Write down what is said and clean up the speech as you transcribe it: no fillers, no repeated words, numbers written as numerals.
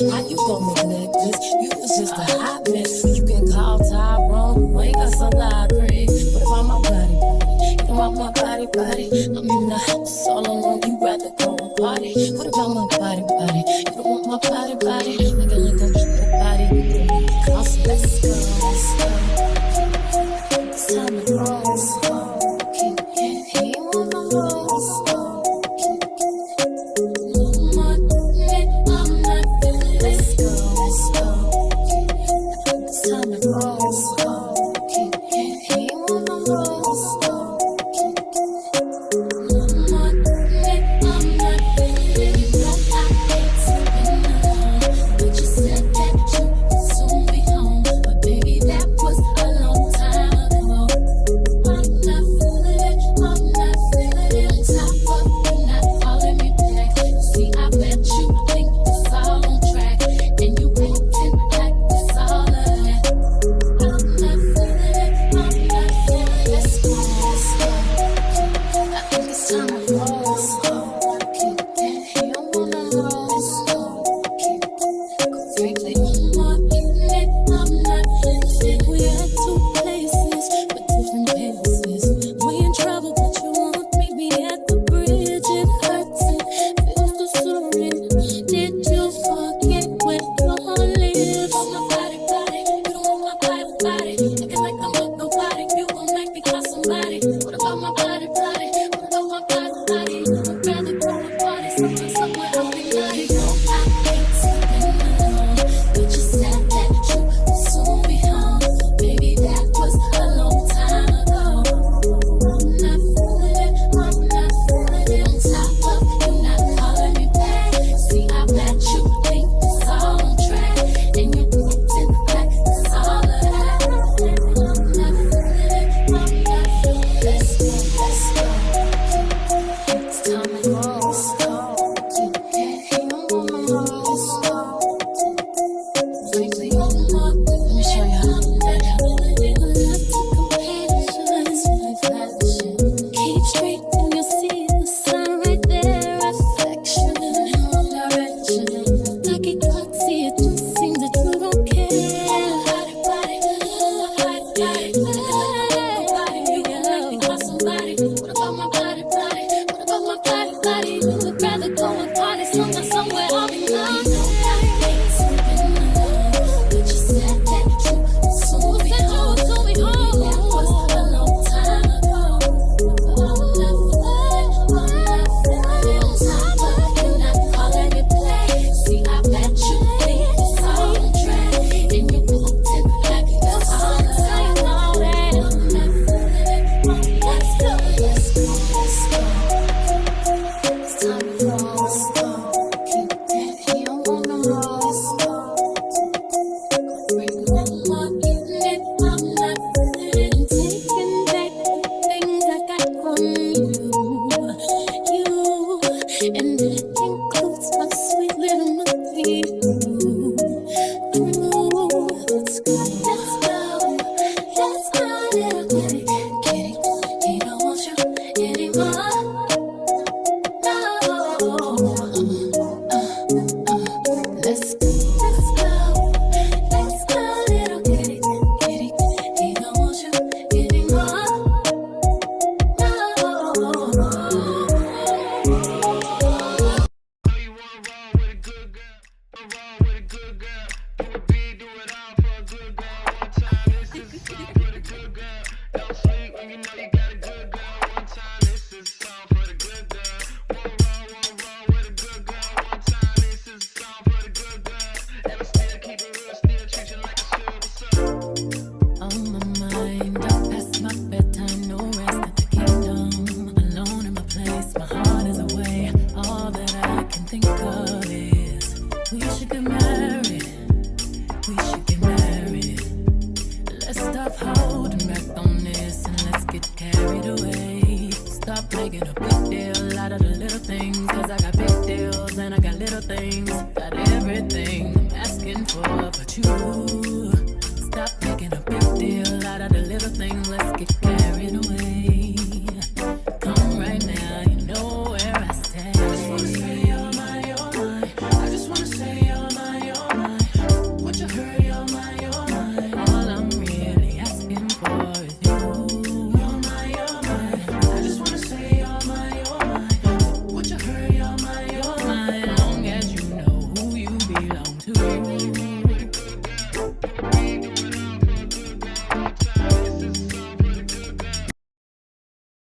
How you gon' neglect this? You was just a hot mess. You can call Tyrone, we ain't got some library. What about my body? You want my body? I'm in the house all alone, you rather go and party. What about my body? You don't want my body? Nigga, nobody, you don't need to call, so let's go. It's time to roll slow. He wanna roll slow. No more minute, I'm not feeling. Let's go. It's time to roll slow. He wanna roll slow. No more minute, I'm not feeling. You know I hate sleeping alone, but you said that you would soon be home. But baby, that was a long time ago. I'm not feeling it. On top of you not calling me back. See, I bet you think it's all on track, and you acting like it's all of that. I'm not feeling it. Let's go. I think it's time to roll slow. You don't wanna roll slow. Frankly, one more minute, I'm not feeling it. We at two places, but different paces. We in trouble, but you want me be at the bridge. It hurts and feels the surrender. Did you forget where your heart lives? On my body, you don't want my body. Acting like I'm not nobody. You gon' make me call somebody. What about my body? What about my body? I'd rather go and party somewhere I'll be naughty. No, I ain't sleeping alone, but you said that you would soon be home. Baby, that was a long time ago. I'm not feeling it. On top of you not calling me back. See, I bet you think it's all on track, and you acting like it's all of that. I'm not feeling it. Let's go. It's time to roll slow. You don't wanna roll slow. Frankly, let me show you how to do that. Left to compassion, reflection. Keep straight and you'll see the sun right there. Affection, direction. Like it caught, see it just seems that you don't care. Body. You can make me call somebody. What about my body? What about my body? You would rather go and party somewhere I'll be naughty. I ain't sleeping alone, but you said that you would soon be home. Baby, that was a long time ago. I'm not feeling it. On top of you not calling me back. See, I bet you think it's all on track, and you acting like it's all of that. I'm not feeling it. Let's go. It's time to roll slow. You don't wanna roll slow. One more minute, I'm not feeling it. I'm taking back the things I got from you, and it includes my sweet little monkey. Let's go, little kitty. He don't want you anymore. Let's go, little kitty. He don't want you anymore. You wanna roll with a good girl? Roll with a good girl. Do a beat, do it all for a good girl. One time, this is a song for the good girl. Don't sleep when you know you got a good girl. One time, this is a song for the good girl. Wanna roll with a good girl. One time, this is a song for the good girl. And I still keep it real, still treat you like a should. What's up? On my mind, up past my bedtime, no rest at the kingdom. Alone in my place, my heart is away. All that I can think of is we should get married.